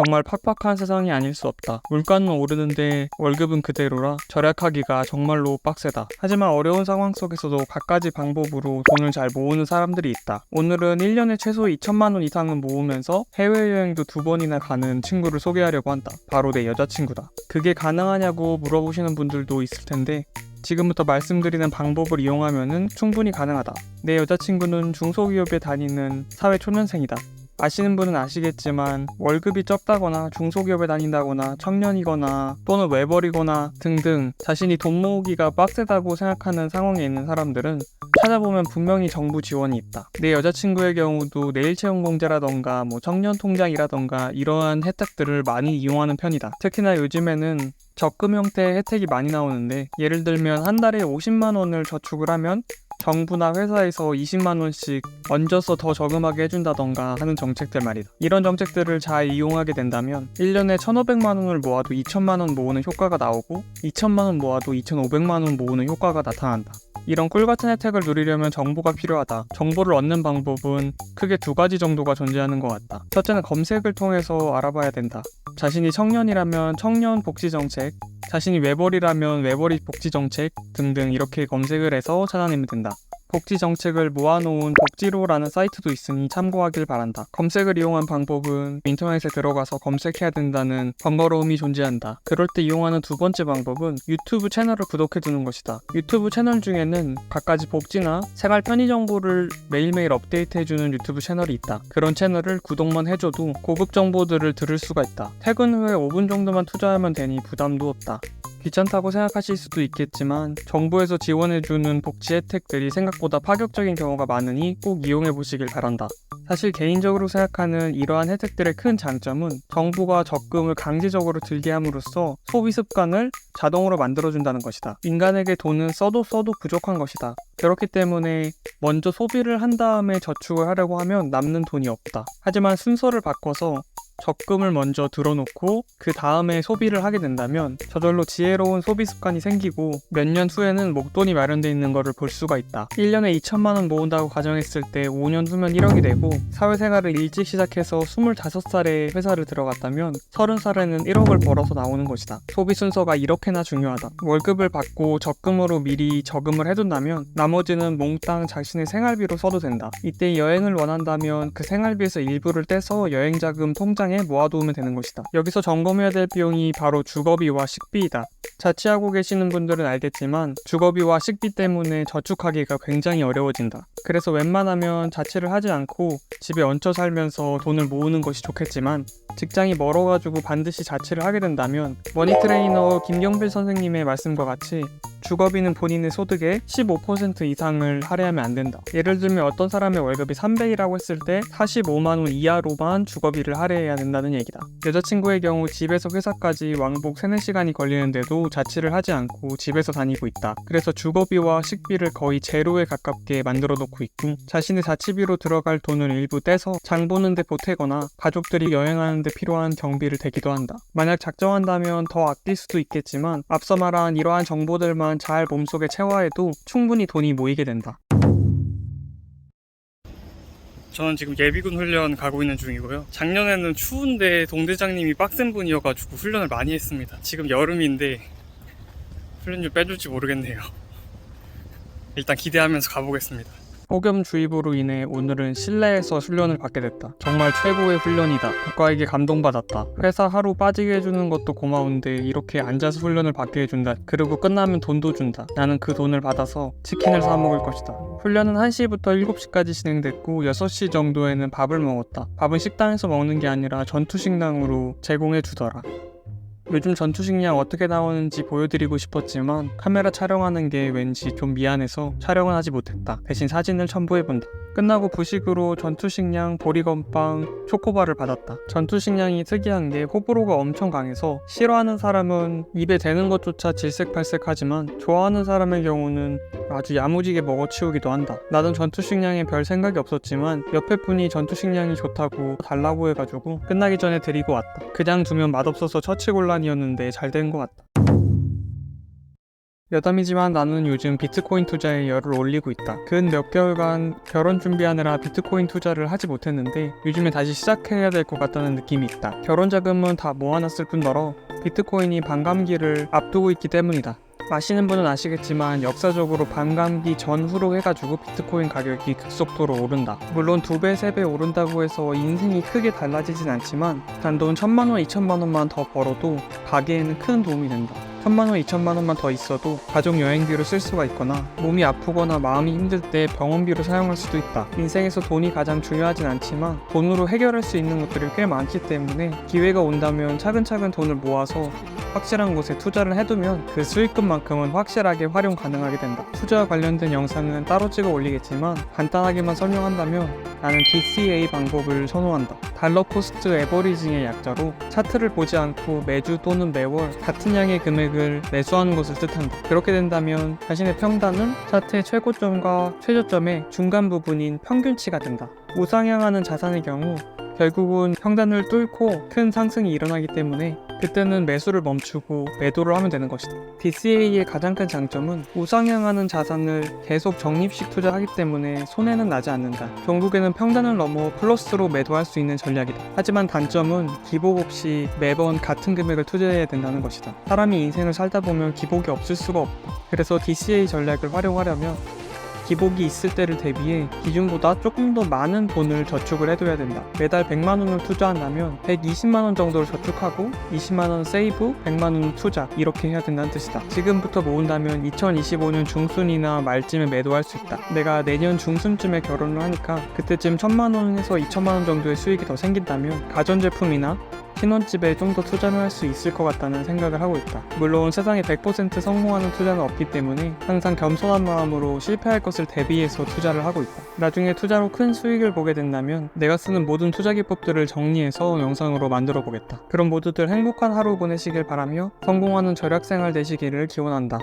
정말 팍팍한 세상이 아닐 수 없다. 물가는 오르는데 월급은 그대로라 절약하기가 정말로 빡세다. 하지만 어려운 상황 속에서도 갖가지 방법으로 돈을 잘 모으는 사람들이 있다. 오늘은 1년에 최소 2천만 원 이상은 모으면서 해외여행도 2번이나 가는 친구를 소개하려고 한다. 바로 내 여자친구다. 그게 가능하냐고 물어보시는 분들도 있을 텐데 지금부터 말씀드리는 방법을 이용하면 충분히 가능하다. 내 여자친구는 중소기업에 다니는 사회초년생이다. 아시는 분은 아시겠지만 월급이 적다거나 중소기업에 다닌다거나 청년이거나 또는 외벌이거나 등등 자신이 돈 모으기가 빡세다고 생각하는 상황에 있는 사람들은 찾아보면 분명히 정부 지원이 있다. 내 여자친구의 경우도 내일채용공제라던가 청년통장이라던가 이러한 혜택들을 많이 이용하는 편이다. 특히나 요즘에는 적금 형태의 혜택이 많이 나오는데 예를 들면 한 달에 50만 원을 저축을 하면 정부나 회사에서 20만 원씩 얹어서 더 저금하게 해준다던가 하는 정책들 말이다. 이런 정책들을 잘 이용하게 된다면 1년에 1,500만 원을 모아도 2천만 원 모으는 효과가 나오고 2천만 원 모아도 2,500만 원 모으는 효과가 나타난다. 이런 꿀같은 혜택을 누리려면 정보가 필요하다. 정보를 얻는 방법은 크게 2가지 정도가 존재하는 것 같다. 첫째는 검색을 통해서 알아봐야 된다. 자신이 청년이라면 청년 복지 정책, 자신이 외벌이라면 외벌이 복지 정책 등등 이렇게 검색을 해서 찾아내면 된다. 복지 정책을 모아놓은 복지로라는 사이트도 있으니 참고하길 바란다. 검색을 이용한 방법은 인터넷에 들어가서 검색해야 된다는 번거로움이 존재한다. 그럴 때 이용하는 2번째 방법은 유튜브 채널을 구독해두는 것이다. 유튜브 채널 중에는 갖가지 복지나 생활 편의 정보를 매일매일 업데이트해주는 유튜브 채널이 있다. 그런 채널을 구독만 해줘도 고급 정보들을 들을 수가 있다. 퇴근 후에 5분 정도만 투자하면 되니 부담도 없다. 귀찮다고 생각하실 수도 있겠지만 정부에서 지원해주는 복지 혜택들이 생각보다 파격적인 경우가 많으니 꼭 이용해보시길 바란다. 사실 개인적으로 생각하는 이러한 혜택들의 큰 장점은 정부가 적금을 강제적으로 들게 함으로써 소비 습관을 자동으로 만들어준다는 것이다. 인간에게 돈은 써도 부족한 것이다. 그렇기 때문에 먼저 소비를 한 다음에 저축을 하려고 하면 남는 돈이 없다. 하지만 순서를 바꿔서 적금을 먼저 들어놓고 그 다음에 소비를 하게 된다면 저절로 지혜로운 소비 습관이 생기고 몇 년 후에는 목돈이 마련되어 있는 것을 볼 수가 있다. 1년에 2천만 원 모은다고 가정했을 때 5년 후면 1억이 되고 사회생활을 일찍 시작해서 25살에 회사를 들어갔다면 30살에는 1억을 벌어서 나오는 것이다. 소비 순서가 이렇게나 중요하다. 월급을 받고 적금으로 미리 저금을 해둔다면 나머지는 몽땅 자신의 생활비로 써도 된다. 이때 여행을 원한다면 그 생활비에서 일부를 떼서 여행자금 통장에 모아두면 되는 것이다. 여기서 점검해야 될 비용이 바로 주거비와 식비이다. 자취하고 계시는 분들은 알겠지만 주거비와 식비 때문에 저축하기가 굉장히 어려워진다. 그래서 웬만하면 자취를 하지 않고 집에 얹혀 살면서 돈을 모으는 것이 좋겠지만 직장이 멀어가지고 반드시 자취를 하게 된다면 머니트레이너 김경필 선생님의 말씀과 같이 주거비는 본인의 소득의 15% 이상을 할애하면 안 된다. 예를 들면 어떤 사람의 월급이 300이라고 했을 때 45만 원 이하로만 주거비를 할애해야 된다는 얘기다. 여자친구의 경우 집에서 회사까지 왕복 3-4시간이 걸리는데도 자취를 하지 않고 집에서 다니고 있다. 그래서 주거비와 식비를 거의 제로에 가깝게 만들어 놓고 있고 자신의 자취비로 들어갈 돈을 일부 떼서 장 보는 데 보태거나 가족들이 여행하는 데 필요한 경비를 대기도 한다. 만약 작정한다면 더 아낄 수도 있겠지만 앞서 말한 이러한 정보들만 잘 몸속에 체화해도 충분히 돈이 모이게 된다. 저는 지금 예비군 훈련 가고 있는 중이고요. 작년에는 추운데 동대장님이 빡센 분이어가지고 훈련을 많이 했습니다. 지금 여름인데 훈련 좀 빼줄지 모르겠네요. 일단 기대하면서 가보겠습니다. 폭염주의보로 인해 오늘은 실내에서 훈련을 받게 됐다. 정말 최고의 훈련이다. 국가에게 감동받았다. 회사 하루 빠지게 해주는 것도 고마운데 이렇게 앉아서 훈련을 받게 해준다. 그리고 끝나면 돈도 준다. 나는 그 돈을 받아서 치킨을 사 먹을 것이다. 훈련은 1시부터 7시까지 진행됐고 6시 정도에는 밥을 먹었다. 밥은 식당에서 먹는 게 아니라 전투식량으로 제공해 주더라. 요즘 전투식량 어떻게 나오는지 보여드리고 싶었지만 카메라 촬영하는 게 왠지 좀 미안해서 촬영은 하지 못했다. 대신 사진을 첨부해본다. 끝나고 부식으로 전투식량, 보리건빵, 초코바를 받았다. 전투식량이 특이한 게 호불호가 엄청 강해서 싫어하는 사람은 입에 대는 것조차 질색팔색하지만 좋아하는 사람의 경우는 아주 야무지게 먹어치우기도 한다. 나는 전투식량에 별 생각이 없었지만 옆에 분이 전투식량이 좋다고 달라고 해가지고 끝나기 전에 드리고 왔다. 그냥 두면 맛없어서 처치곤란이었는데 잘 된 것 같다. 여담이지만 나는 요즘 비트코인 투자에 열을 올리고 있다. 근 몇 개월간 결혼 준비하느라 비트코인 투자를 하지 못했는데 요즘에 다시 시작해야 될 것 같다는 느낌이 있다. 결혼 자금은 다 모아놨을 뿐더러 비트코인이 반감기를 앞두고 있기 때문이다. 아시는 분은 아시겠지만 역사적으로 반감기 전후로 해가지고 비트코인 가격이 급속도로 오른다. 물론 2배, 3배 오른다고 해서 인생이 크게 달라지진 않지만 단돈 1,000만원, 2,000만원만 더 벌어도 가게에는 큰 도움이 된다. 1,000만원, 2,000만원만 더 있어도 가족 여행비로 쓸 수가 있거나 몸이 아프거나 마음이 힘들 때 병원비로 사용할 수도 있다. 인생에서 돈이 가장 중요하진 않지만 돈으로 해결할 수 있는 것들이 꽤 많기 때문에 기회가 온다면 차근차근 돈을 모아서 확실한 곳에 투자를 해두면 그 수익금만큼은 확실하게 활용 가능하게 된다. 투자와 관련된 영상은 따로 찍어 올리겠지만 간단하게만 설명한다면 나는 DCA 방법을 선호한다. 달러 코스트 에버리징의 약자로 차트를 보지 않고 매주 또는 매월 같은 양의 금액을 매수하는 것을 뜻한다. 그렇게 된다면 자신의 평단은 차트의 최고점과 최저점의 중간 부분인 평균치가 된다. 우상향하는 자산의 경우 결국은 평단을 뚫고 큰 상승이 일어나기 때문에 그때는 매수를 멈추고 매도를 하면 되는 것이다. DCA의 가장 큰 장점은 우상향하는 자산을 계속 적립식 투자하기 때문에 손해는 나지 않는다. 결국에는 평단을 넘어 플러스로 매도할 수 있는 전략이다. 하지만 단점은 기복 없이 매번 같은 금액을 투자해야 된다는 것이다. 사람이 인생을 살다 보면 기복이 없을 수가 없다. 그래서 DCA 전략을 활용하려면 기복이 있을 때를 대비해 기준보다 조금 더 많은 돈을 저축을 해둬야 된다. 매달 100만원을 투자한다면 120만원 정도를 저축하고 20만원 세이브, 100만원 투자 이렇게 해야 된다는 뜻이다. 지금부터 모은다면 2025년 중순이나 말쯤에 매도할 수 있다. 내가 내년 중순쯤에 결혼을 하니까 그때쯤 1,000만원에서 2,000만원 정도의 수익이 더 생긴다면 가전제품이나 신혼집에 좀 더 투자를 할 수 있을 것 같다는 생각을 하고 있다. 물론 세상에 100% 성공하는 투자는 없기 때문에 항상 겸손한 마음으로 실패할 것을 대비해서 투자를 하고 있다. 나중에 투자로 큰 수익을 보게 된다면 내가 쓰는 모든 투자 기법들을 정리해서 영상으로 만들어 보겠다. 그럼 모두들 행복한 하루 보내시길 바라며 성공하는 절약생활 되시기를 기원한다.